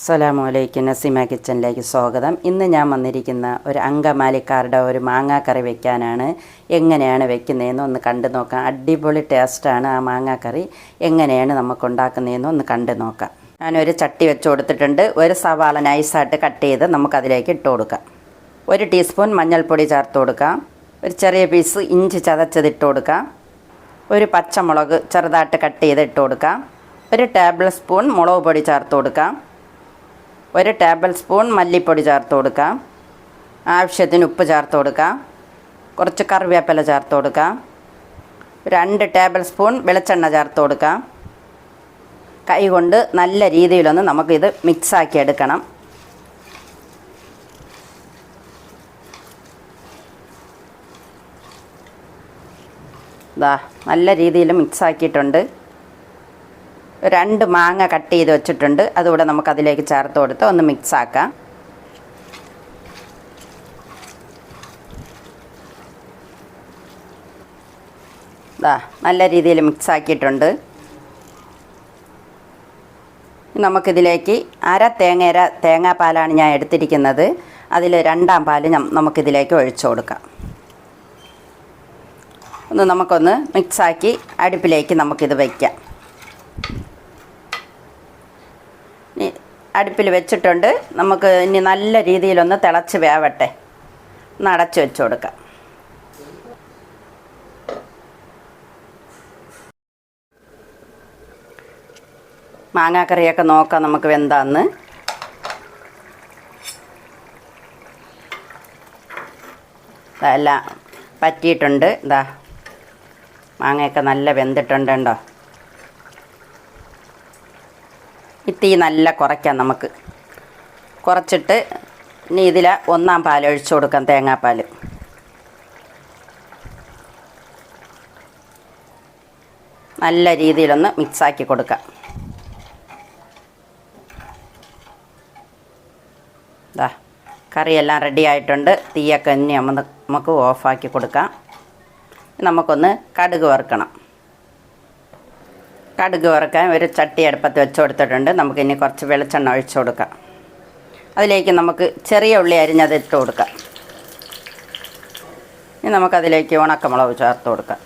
അസ്സലാമലൈക്കും. നസീമ കിച്ചണിലേക്ക് സ്വാഗതം. ഇന്ന് ഞാൻ വന്നിരിക്കുന്ന ഒരു അങ്കമാലിക്കാരുടെ ഒരു മാങ്ങാക്കറി വെക്കാനാണ്. എങ്ങനെയാണ് വെക്കുന്നതെന്ന് ഒന്ന് കണ്ടു നോക്കാം. അടിപൊളി ടേസ്റ്റാണ് ആ മാങ്ങാക്കറി. എങ്ങനെയാണ് നമുക്ക് ഉണ്ടാക്കുന്നതെന്ന് ഒന്ന് കണ്ടു നോക്കാം. ഞാനൊരു ചട്ടി വെച്ച് കൊടുത്തിട്ടുണ്ട്. ഒരു സവാള നൈസായിട്ട് കട്ട് ചെയ്ത് നമുക്കതിലേക്ക് ഇട്ട് കൊടുക്കാം. 1 ടീസ്പൂൺ മഞ്ഞൾപ്പൊടി ചേർത്ത് കൊടുക്കാം. ഒരു ചെറിയ പീസ് ഇഞ്ചി ചതച്ചതിട്ട് കൊടുക്കാം. ഒരു പച്ചമുളക് ചെറുതായിട്ട് കട്ട് ചെയ്ത് ഇട്ട് കൊടുക്കാം. 1 ടേബിൾ സ്പൂൺ മുളക് പൊടി ചേർത്ത് കൊടുക്കാം. 1 ടേബിൾ സ്പൂൺ മല്ലിപ്പൊടി ചേർത്ത് കൊടുക്കാം. ആവശ്യത്തിന് ഉപ്പ് ചേർത്ത് കൊടുക്കാം. കുറച്ച് കറിവേപ്പില ചേർത്ത് കൊടുക്കാം. 2 ടേബിൾ സ്പൂൺ വെളിച്ചെണ്ണ ചേർത്ത് കൊടുക്കാം. കൈ കൊണ്ട് നല്ല രീതിയിലൊന്ന് നമുക്കിത് മിക്സാക്കി എടുക്കണം. നല്ല രീതിയിൽ മിക്സാക്കിയിട്ടുണ്ട്. 2 മാങ്ങ കട്ട് ചെയ്ത് വെച്ചിട്ടുണ്ട്. അതുകൂടെ നമുക്കതിലേക്ക് ചേർത്ത് കൊടുത്ത് ഒന്ന് മിക്സാക്കാം. നല്ല രീതിയിൽ മിക്സാക്കിയിട്ടുണ്ട്. നമുക്കിതിലേക്ക് തേങ്ങാപ്പാലാണ് ഞാൻ എടുത്തിരിക്കുന്നത്. അതിൽ 2ാം പാൽ നമുക്കിതിലേക്ക് ഒഴിച്ചു കൊടുക്കാം. നമുക്കൊന്ന് മിക്സാക്കി അടുപ്പിലേക്ക് നമുക്കിത് വയ്ക്കാം. അടുപ്പിൽ വെച്ചിട്ടുണ്ട്. നമുക്ക് ഇനി നല്ല രീതിയിലൊന്ന് തിളച്ച് വേവട്ടെ. ഒന്ന് അടച്ച് വെച്ച് കൊടുക്കാം. മാങ്ങാക്കറിയൊക്കെ നോക്കാം നമുക്ക് വെന്താന്ന്. എല്ലാം പറ്റിയിട്ടുണ്ട്. മാങ്ങയൊക്കെ നല്ല വെന്തിട്ടുണ്ട്. ഉണ്ടോ? ഈ തീ നല്ല കുറയ്ക്കാം. നമുക്ക് കുറച്ചിട്ട് ഇനി ഇതിൽ 1ാം പാൽ ഒഴിച്ചു കൊടുക്കാം. തേങ്ങാപ്പാൽ നല്ല രീതിയിലൊന്ന് മിക്സാക്കി കൊടുക്കാം. കറിയെല്ലാം റെഡി ആയിട്ടുണ്ട്. തീയൊക്കെ ഇനി നമുക്ക് ഓഫാക്കി കൊടുക്കാം. നമുക്കൊന്ന് കടുക് വറുക്കണം. കടുക് വറുക്കാൻ ഒരു ചട്ടി അടുപ്പത്ത് വെച്ച് കൊടുത്തിട്ടുണ്ട്. നമുക്കിനി കുറച്ച് വെളിച്ചെണ്ണ ഒഴിച്ചു കൊടുക്കാം. അതിലേക്ക് നമുക്ക് ചെറിയ ഉള്ളി അരിഞ്ഞത് ഇട്ട് കൊടുക്കാം. ഇനി നമുക്കതിലേക്ക് ഉണക്കമുളക് ചേർത്ത് കൊടുക്കാം.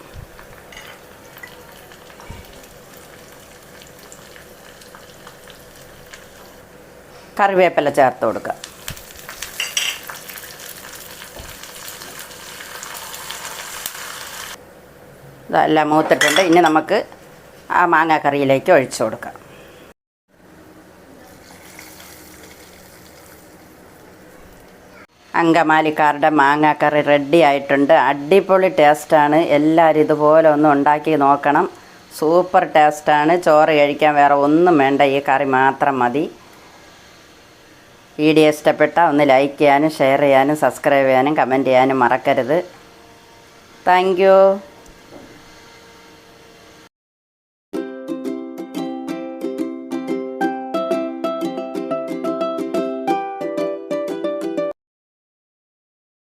കറിവേപ്പില ചേർത്ത് കൊടുക്കാം. ഇതെല്ലാം മൂത്തിട്ടുണ്ട്. ഇനി നമുക്ക് ആ മാങ്ങാക്കറിയിലേക്ക് ഒഴിച്ചു കൊടുക്കാം. അങ്കമാലിക്കാരുടെ മാങ്ങാക്കറി റെഡി ആയിട്ടുണ്ട്. അടിപൊളി ടേസ്റ്റാണ്. എല്ലാവരും ഇതുപോലെ ഒന്ന് ഉണ്ടാക്കി നോക്കണം. സൂപ്പർ ടേസ്റ്റാണ്. ചോറ് കഴിക്കാൻ വേറെ ഒന്നും വേണ്ട. ഈ കറി മാത്രം മതി. വീഡിയോ ഇഷ്ടപ്പെട്ടാൽ ഒന്ന് ലൈക്ക് ചെയ്യാനും ഷെയർ ചെയ്യാനും സബ്സ്ക്രൈബ് ചെയ്യാനും കമൻറ്റ് ചെയ്യാനും മറക്കരുത്. Thank you.